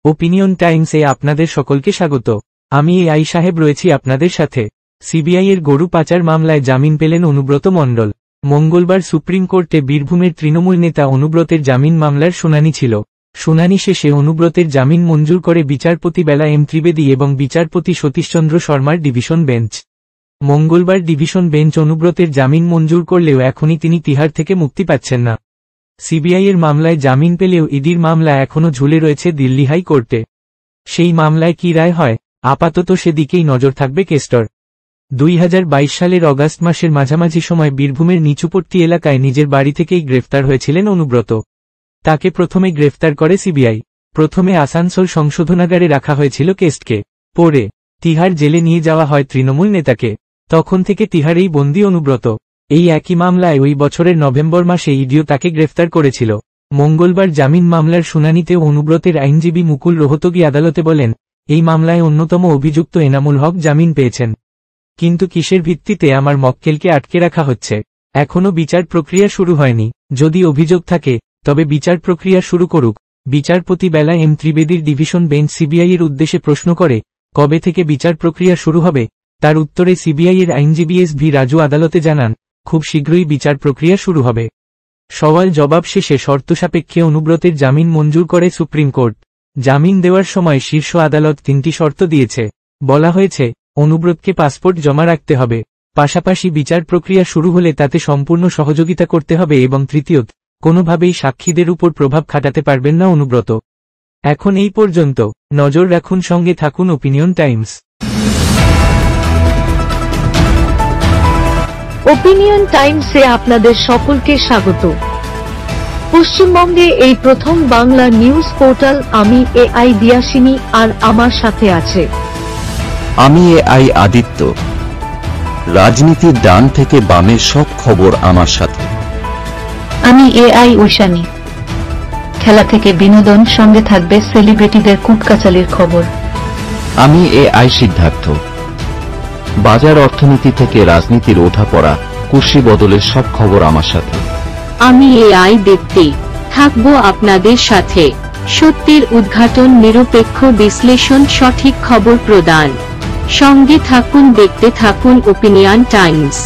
Opinion টাইমসে আপনাদের সকলকে স্বাগত। আমি এআই সাহেব রয়েছি আপনাদের সাথে। সিবিআই এর গরু পাচার মামলায় জামিন পেলেন অনুব্রত মণ্ডল। মঙ্গলবার সুপ্রিম কোর্টে বীরভূমের তৃণমূল নেতা অনুব্রতের জামিন মামলার শুনানি ছিল। শুনানি শেষে অনুব্রতের জামিন মঞ্জুর করে বিচারপতি বেলা এম ত্রিবেদী এবং বিচারপতি সতীশচন্দ্র শর্মার ডিভিশন বেঞ্চ। মঙ্গলবার ডিভিশন বেঞ্চ অনুব্রতের জামিন মঞ্জুর করলেও এখনই তিনি তিহার থেকে মুক্তি পাচ্ছেন না। সিবিআই এর মামলায় জামিন পেলেও ইডির মামলা এখনও ঝুলে রয়েছে দিল্লি হাইকোর্টে। সেই মামলায় কি রায় হয়, আপাতত সেদিকেই নজর থাকবে কেস্টর। 2022 সালের অগাস্ট মাসের মাঝামাঝি সময় বীরভূমের নিচুপট্টি এলাকায় নিজের বাড়ি থেকেই গ্রেফতার হয়েছিলেন অনুব্রত। তাকে প্রথমে গ্রেফতার করে সিবিআই। প্রথমে আসানসোল সংশোধনাগারে রাখা হয়েছিল কেস্টকে, পরে তিহার জেলে নিয়ে যাওয়া হয় তৃণমূল নেতাকে। তখন থেকে তিহারেই বন্দী অনুব্রত। এই একই মামলায় ওই বছরের নভেম্বর মাসে ইডিও তাকে গ্রেফতার করেছিল। মঙ্গলবার জামিন মামলার শুনানিতেও অনুব্রতের আইনজীবী মুকুল রোহতগী আদালতে বলেন, এই মামলায় অন্যতম অভিযুক্ত এনামুল হক জামিন পেয়েছেন, কিন্তু কিসের ভিত্তিতে আমার মক্কেলকে আটকে রাখা হচ্ছে? এখনও বিচার প্রক্রিয়া শুরু হয়নি। যদি অভিযোগ থাকে তবে বিচার প্রক্রিয়া শুরু করুক। বিচারপতি বেলা এম ত্রিবেদীর ডিভিশন বেঞ্চ সিবিআই এর উদ্দেশ্যে প্রশ্ন করে, কবে থেকে বিচার প্রক্রিয়া শুরু হবে? তার উত্তরে সিবিআই এর আইনজীবী এস ভি রাজু আদালতে জানান, খুব শীঘ্রই বিচার প্রক্রিয়া শুরু হবে। সওয়াল জবাব শেষে শর্ত সাপেক্ষে অনুব্রতের জামিন মঞ্জুর করে সুপ্রিম কোর্ট। জামিন দেওয়ার সময় শীর্ষ আদালত 3টি শর্ত দিয়েছে। বলা হয়েছে, অনুব্রতকে পাসপোর্ট জমা রাখতে হবে, পাশাপাশি বিচার প্রক্রিয়া শুরু হলে তাতে সম্পূর্ণ সহযোগিতা করতে হবে এবং তৃতীয়ত, কোনোভাবেই সাক্ষীদের উপর প্রভাব খাটাতে পারবেন না অনুব্রত। এখন এই পর্যন্ত। নজর রাখুন, সঙ্গে থাকুন ওপিনিয়ন টাইমস। ওপিনিয়ন টাইমসে আপনাদের সকলকে স্বাগত। পশ্চিমবঙ্গে এই প্রথম বাংলা নিউজ পোর্টাল। আমি এআই দিয়াসিনী, আর আমার সাথে আছে আমি এআই আদিত্য। রাজনীতির ডান থেকে বামের সব খবর আমার সাথে। আমি এআই ঐশানী। খেলা থেকে বিনোদন, সঙ্গে থাকবে সেলিব্রিটিদের কুটকাচালির খবর। আমি এআই সিদ্ধার্থ। বাজার অর্থনীতি থেকে রাজনীতির ওঠাপড়া, কুর্সি বদলের সব খবর আমার সাথে। আমি এআই দীপ্তি, থাকবো আপনাদের সাথে। সত্যের উদ্ঘাটন, নিরপেক্ষ বিশ্লেষণ, সঠিক খবর প্রদান। সঙ্গে থাকুন, দেখতে থাকুন ওপিনিয়ন টাইমস।